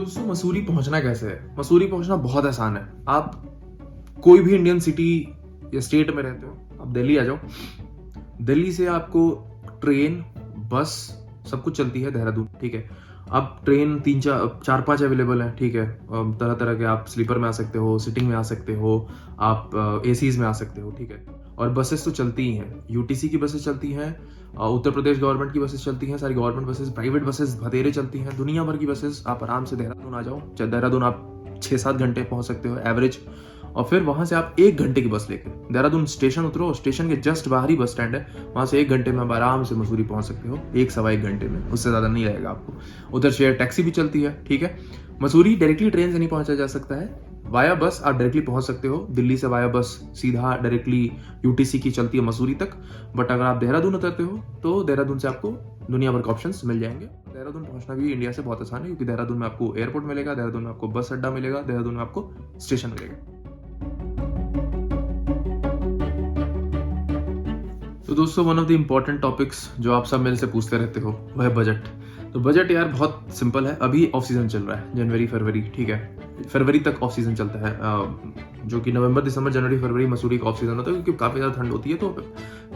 दोस्तों मसूरी पहुंचना कैसे है? मसूरी पहुंचना बहुत आसान है। आप कोई भी इंडियन सिटी या स्टेट में रहते हो, आप दिल्ली आ जाओ। दिल्ली से आपको ट्रेन, बस सब कुछ चलती है देहरादून, ठीक है। अब ट्रेन चार पांच अवेलेबल है, ठीक है। तरह तरह के आप स्लीपर में आ सकते हो, सिटिंग में आ सकते हो, आप एसीज में आ सकते हो, ठीक है। और बसेस तो चलती ही हैं, यूटीसी की बसेस चलती हैं, उत्तर प्रदेश गवर्नमेंट की बसेस चलती हैं, सारी गवर्नमेंट बसेस, प्राइवेट बसेस भतेरे चलती हैं, दुनिया भर की बसेस। आप आराम से देहरादून आ जाओ। देहरादून आप 6-7 घंटे पहुंच सकते हो एवरेज। और फिर वहां से आप 1 घंटे की बस लेके देहरादून स्टेशन उतरो, स्टेशन के जस्ट बाहर ही बस स्टैंड है, वहां से 1 घंटे में आप आराम से मसूरी पहुंच सकते हो। 1-1.25 घंटे में, उससे ज्यादा नहीं लगेगा आपको। उधर शेयर टैक्सी भी चलती है, ठीक है। मसूरी डायरेक्टली ट्रेन से नहीं पहुंचा जा सकता है, वाया बस आप डायरेक्टली पहुंच सकते हो। दिल्ली से वाया बस सीधा डायरेक्टली यूटीसी की चलती है मसूरी तक। बट अगर आप देहरादून उतरते हो तो देहरादून से आपको दुनिया भर के ऑप्शंस मिल जाएंगे। देहरादून पहुंचना भी इंडिया से बहुत आसान है, क्योंकि देहरादून में आपको एयरपोर्ट मिलेगा, देहरादून में आपको बस अड्डा मिलेगा, देहरादून में आपको स्टेशन मिलेगा। तो दोस्तों, one of the important topics जो आप सब मेरे से पूछते रहते हो वह है बजट। तो बजट यार बहुत सिंपल है। अभी ऑफ सीजन चल रहा है, जनवरी फरवरी, ठीक है। फरवरी तक ऑफ सीजन चलता है, जो कि नवंबर दिसंबर जनवरी फरवरी मसूरी का ऑफ सीजन होता है, क्योंकि काफी ज्यादा ठंड होती है। तो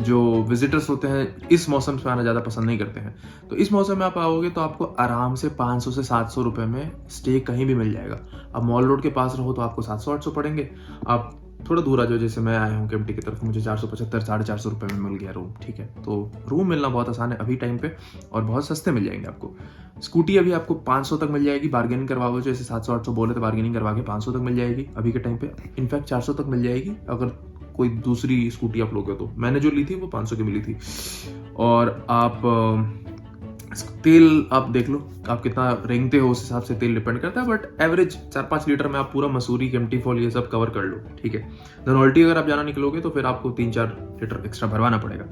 जो विजिटर्स होते हैं इस मौसम में आना ज्यादा पसंद नहीं करते हैं। तो इस मौसम में आप आओगे तो आपको आराम से 500 से 700 रुपए में स्टे कहीं भी मिल जाएगा। अब मॉल रोड के पास रहो तो आपको 700-800 पड़ेंगे। आप थोड़ा दूर आ जाओ, जैसे मैं आया हूँ केम्प्टी की तरफ, मुझे 475-450 रुपए में मिल गया रूम, ठीक है। तो रूम मिलना बहुत आसान है अभी टाइम पे, और बहुत सस्ते मिल जाएंगे आपको। स्कूटी अभी आपको 500 तक मिल जाएगी, बार्गेनिंग करवाओगे, जैसे 700-800 बोले तो बार्गेनिंग करवा के 500 तक मिल जाएगी अभी के टाइम पे। इनफैक्ट 400 तक मिल जाएगी अगर कोई दूसरी स्कूटी आप लोगे तो। मैंने जो ली थी वो 500 की मिली थी। और आप तेल आप देख लो, आप कितना रेंगते हो उस हिसाब से तेल डिपेंड करता है। बट एवरेज 4-5 लीटर में आप पूरा मसूरी, केम्प्टी फॉल ये सब कवर कर लो, ठीक है। धनौल्टी अगर आप जाना निकलोगे तो फिर आपको 3-4 लीटर एक्स्ट्रा भरवाना पड़ेगा।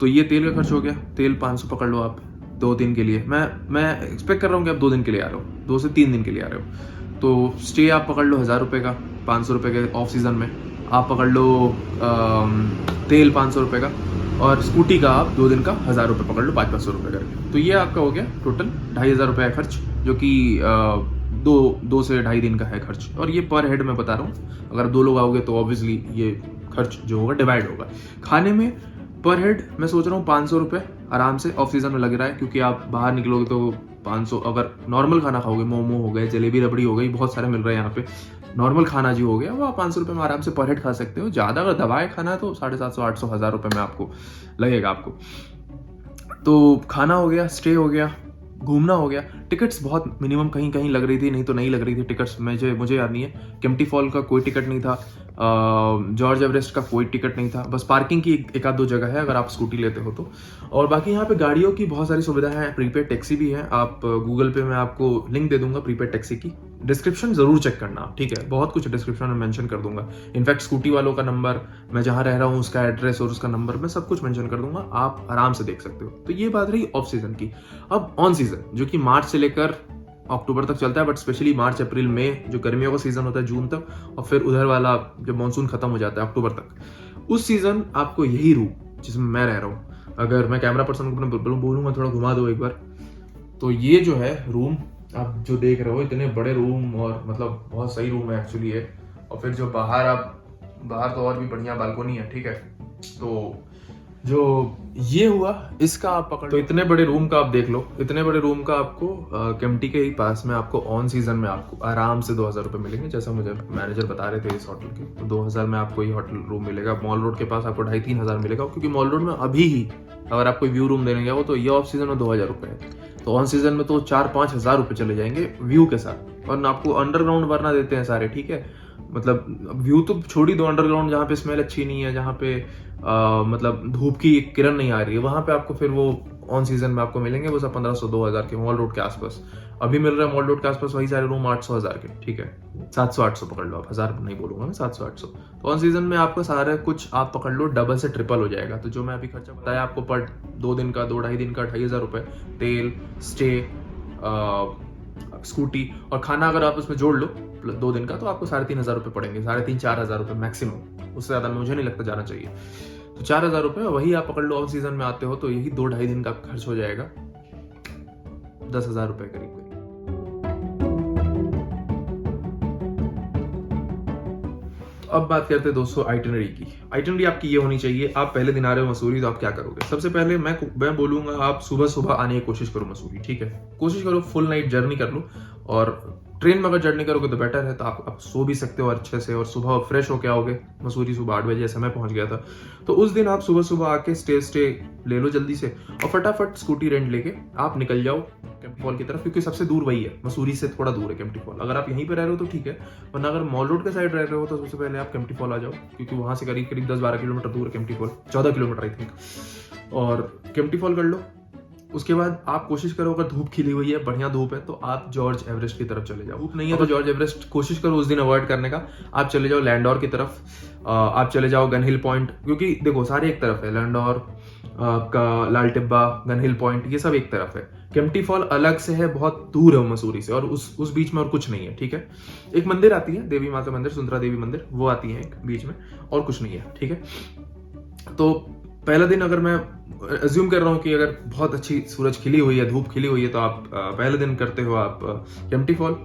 तो ये तेल का खर्च हो गया। तेल 500 पकड़ लो आप 2 दिन के लिए। मैं एक्सपेक्ट कर रहा हूँ कि आप 2 दिन के लिए आ रहे हो, 2 से 3 दिन के लिए आ रहे हो। तो स्टे आप पकड़ लो 1000 रुपये का, 500 रुपये के ऑफ सीजन में। आप पकड़ लो तेल 500 रुपये का, और स्कूटी का आप 2 दिन का 1000 रुपये पकड़ लो, 500 रुपये करके। तो ये आपका हो गया टोटल 2500 रुपये का खर्च, जो कि 2 से 2.5 दिन का है खर्च। और ये पर हेड मैं बता रहा हूँ, अगर 2 लोग आओगे तो ऑब्वियसली ये खर्च जो होगा डिवाइड होगा। खाने में पर हेड मैं सोच रहा हूँ 500 रुपये आराम से ऑफ सीजन में लग रहा है, क्योंकि आप बाहर निकलोगे तो 500। अगर नॉर्मल खाना खाओगे, मोमो हो गए, जलेबी रबड़ी हो गई, बहुत सारे मिल रहे हैं यहाँ पे, नॉर्मल खाना जो हो गया वो आप 500 रुपये में आराम से पर हेड खा सकते हो। ज्यादा अगर दवाएं खाना है तो 750-800 1000 रुपये में आपको लगेगा आपको। तो खाना हो गया, स्टे हो गया, घूमना हो गया। टिकट्स बहुत मिनिमम कहीं कहीं लग रही थी, नहीं तो नहीं लग रही थी टिकट्स। मुझे याद नहीं है, केम्प्टी फॉल का कोई टिकट नहीं था, जॉर्ज एवरेस्ट का कोई टिकट नहीं था। बस पार्किंग की एक आध 2 जगह है अगर आप स्कूटी लेते हो तो। और बाकी यहाँ पे गाड़ियों की बहुत सारी सुविधाएं हैं, प्रीपेड टैक्सी भी है। आप गूगल पे मैं आपको लिंक दे दूंगा प्रीपेड टैक्सी की। डिस्क्रिप्शन जरूर चेक करना आप, ठीक है। बहुत कुछ डिस्क्रिप्शन में मेंशन कर दूंगा। इनफैक्ट स्कूटी वालों का नंबर, मैं जहां रह रहा हूँ उसका एड्रेस और उसका नंबर मैं सब कुछ मेंशन कर दूंगा, आप आराम से देख सकते हो। तो ये बात रही ऑफ सीजन की। अब ऑन सीजन, जो कि मार्च से लेकर अक्टूबर तक चलता है, बट स्पेशली मार्च अप्रैल मई जो गर्मियों का सीजन होता है जून तक, और फिर उधर वाला जब मानसून खत्म हो जाता है अक्टूबर तक, उस सीजन आपको यही रूम जिसमें मैं रह रहा हूँ, अगर मैं कैमरा पर्सन को बोलूंगा थोड़ा घुमा दो एक बार, तो ये जो है रूम आप जो देख रहे हो, इतने बड़े रूम, और मतलब बहुत सही रूम है एक्चुअली है। और फिर जो बाहर तो और भी बढ़िया बालकोनी है, ठीक है। तो जो ये हुआ इसका आप पकड़, तो इतने बड़े रूम का आप देख लो, इतने बड़े रूम का आपको केम्प्टी के ही पास में आपको ऑन सीजन में आपको आराम से 2000 रुपये मिलेंगे, जैसा मुझे मैनेजर बता रहे थे इस होटल के। तो 2000 में आपको ये होटल रूम मिलेगा। मॉल रोड के पास आपको 2,500-3 हजार मिलेगा, क्योंकि मॉल रोड में अभी ही अगर आप कोई व्यू रूम देने गया हो तो ये ऑफ सीजन में 2000 रुपये है। तो ऑन सीजन में तो 4-5 हजार रुपये चले जाएंगे व्यू के साथ। और आपको अंडरग्राउंड वरना देते हैं सारे, ठीक है। मतलब व्यू तो छोड़ ही दो, अंडरग्राउंड जहाँ पे स्मेल अच्छी नहीं है, जहाँ पे मतलब धूप की किरण नहीं आ रही है, वहां पे आपको फिर वो ऑन सीजन में आपको मिलेंगे वो सब 1500-2000 के मॉल रोड के आसपास। अभी मिल रहा है मॉल रोड के आसपास वही सारे रूम 800-1000 के, ठीक है। 700-800 पकड़ लो आप, 1000 नहीं बोलूंगा मैं, 700-800। तो ऑन सीजन में आपका सारा कुछ आप पकड़ लो डबल से ट्रिपल हो जाएगा। तो जो मैं अभी खर्चा बताया आपको पर 2 दिन का, 2-2.5 दिन का 2500 रुपये, तेल, स्टे, स्कूटी और खाना अगर आप उसमें जोड़ लो 2 दिन का, तो आपको 3500 रुपये पड़ेंगे, 3,500-4 हजार रुपये मैक्सिमम। उससे ज्यादा मुझे नहीं लगता जाना चाहिए। तो 4000 रुपये वही आप पकड़ लो। ऑन सीजन में आते हो तो यही 2-2.5 दिन का खर्च हो जाएगा 10,000 रुपये करीब। अब बात करते हैं दोस्तों आइटिनरी की। आइटिनरी आपकी ये होनी चाहिए, आप पहले दिन आ रहे हो मसूरी तो आप क्या करोगे। सबसे पहले मैं बोलूंगा आप सुबह सुबह आने की कोशिश करो मसूरी, ठीक है। कोशिश करो फुल नाइट जर्नी कर लो, और ट्रेन में अगर जर्नी करोगे तो बेटर है, तो आप सो भी सकते हो अच्छे से, और सुबह फ्रेश होके आओगे। मसूरी सुबह 8 बजे समय पहुंच गया था, तो उस दिन आप सुबह सुबह आके स्टे ले लो जल्दी से, और फटाफट स्कूटी रेंट लेके आप निकल जाओ केम्प्टी फॉल की तरफ, क्योंकि सबसे दूर वही है, मसूरी से थोड़ा दूर है केम्प्टी फॉल। अगर आप यहीं पे रह रहे हो तो ठीक है, वरना अगर मॉल रोड के साइड रह रहे हो तो सबसे पहले आप केम्प्टी फॉल आ जाओ, क्योंकि वहां से करीब करीब 10-12 किलोमीटर दूर है Kempty fall, 14 kilometre I think. और केम्प्टी फॉल कर लो। उसके बाद आप कोशिश करो, अगर धूप खिली हुई है, बढ़िया धूप है, तो आप जॉर्ज एवरेस्ट की तरफ चले जाओ। धूप नहीं है तो जॉर्ज एवरेस्ट कोशिश करो उस दिन अवॉइड करने का। आप चले जाओ लैंडोर की तरफ, आप चले जाओ गन हिल पॉइंट, क्योंकि देखो सारे एक तरफ है, लैंडोर का लाल टिब्बा, गन हिल पॉइंट, ये सब एक तरफ है। केम्प्टी फॉल अलग से है, बहुत दूर है मसूरी से, और उस बीच में और कुछ नहीं है, ठीक है। एक मंदिर आती है, देवी माता मंदिर, सुंदरा देवी मंदिर, वो आती है एक बीच में, और कुछ नहीं है, ठीक है। तो पहला दिन अगर मैं अज्यूम कर रहा हूँ कि अगर बहुत अच्छी सूरज खिली हुई है, धूप खिली हुई है, तो आप पहले दिन करते हो आप केम्प्टी फॉल।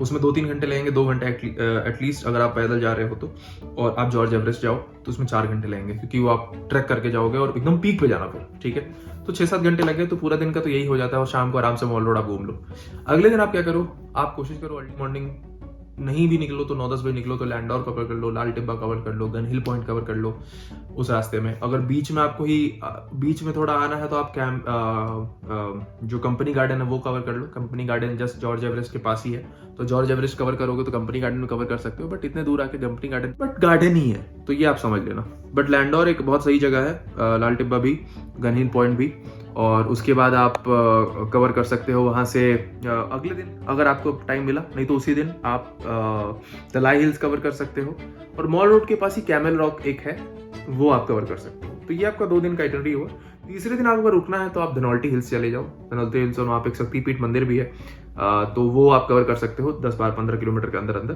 उसमें 2-3 घंटे लगेंगे, 2 घंटे एटलीस्ट अगर आप पैदल जा रहे हो तो। और आप जॉर्ज एवरेस्ट जाओ तो उसमें 4 घंटे लगेंगे, क्योंकि वो आप ट्रैक करके जाओगे और एकदम पीक पे जाना फिर, ठीक है। तो 6-7 घंटे लगे तो पूरा दिन का तो यही हो जाता है, और शाम को आराम से मॉल रोड आप घूम लो। अगले दिन आप क्या करो, आप कोशिश करो अर्ली मॉर्निंग नहीं भी निकलो तो 9-10 बजे निकलो, तो लैंडोर कवर कर लो, लाल टिब्बा कवर कर लो, गन हिल पॉइंट कवर कर लो उस रास्ते में। अगर बीच में थोड़ा आना है तो आप जो कंपनी गार्डन है वो कवर कर लो। Company garden just George Everest के पास ही है, तो जॉर्ज एवरेस्ट कवर करोगे तो कंपनी गार्डन में कवर कर सकते हो, बट इतने दूर आके कंपनी गार्डन बट गार्डन ही है, तो ये आप समझ लेना। बट लैंडोर एक बहुत सही जगह है, लाल टिब्बा भी, गन हिल पॉइंट भी, और उसके बाद आप कवर कर सकते हो वहां से। अगले दिन अगर आपको टाइम मिला, नहीं तो उसी दिन आप तलाई हिल्स कवर कर सकते हो, और मॉल रोड के पास ही कैमल रॉक एक है, वो आप कवर कर सकते हो। तो ये आपका 2 दिन का आइटनरी हुआ। तीसरे दिन आपको रुकना है तो आप धनौल्टी हिल्स चले जाओ। धनौल्टी हिल्स और वहाँ पे एक शक्तिपीठ मंदिर भी है, तो वो आप कवर कर सकते हो 10-12-15 किलोमीटर के अंदर अंदर।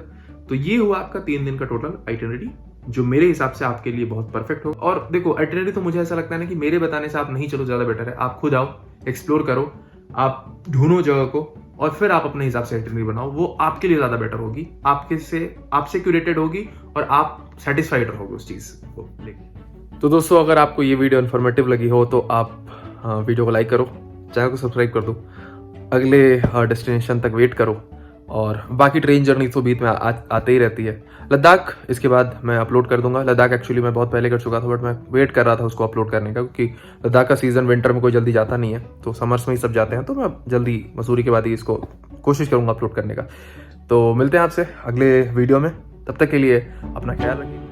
तो ये हुआ आपका 3 दिन का टोटल आइटनरी, जो मेरे हिसाब से आपके लिए बहुत परफेक्ट हो। और देखो आइटनरी तो मुझे ऐसा लगता है ना कि मेरे बताने से आप नहीं चलो, ज्यादा बेटर है आप खुद आओ, एक्सप्लोर करो, आप ढूंढो जगह को, और फिर आप अपने हिसाब से आइटनरी बनाओ। वो आपके लिए ज्यादा बेटर होगी, आपसे क्यूरेटेड होगी, और आप सेटिस्फाइड रहोगे उस चीज को लेके। तो दोस्तों अगर आपको ये वीडियो इन्फॉर्मेटिव लगी हो तो आप वीडियो को लाइक करो, चैनल को सब्सक्राइब कर दो, अगले डेस्टिनेशन तक वेट करो, और बाकी ट्रेन जर्नी तो बीच में आते ही रहती है। लद्दाख इसके बाद मैं अपलोड कर दूंगा। लद्दाख एक्चुअली मैं बहुत पहले कर चुका था, बट मैं वेट कर रहा था उसको अपलोड करने का, क्योंकि लद्दाख का सीजन विंटर में कोई जल्दी जाता नहीं है, तो समर्स में ही सब जाते हैं, तो मैं जल्दी मसूरी के बाद ही इसको कोशिश करूंगा अपलोड करने का। तो मिलते हैं आपसे अगले वीडियो में, तब तक के लिए अपना ख्याल रखिए।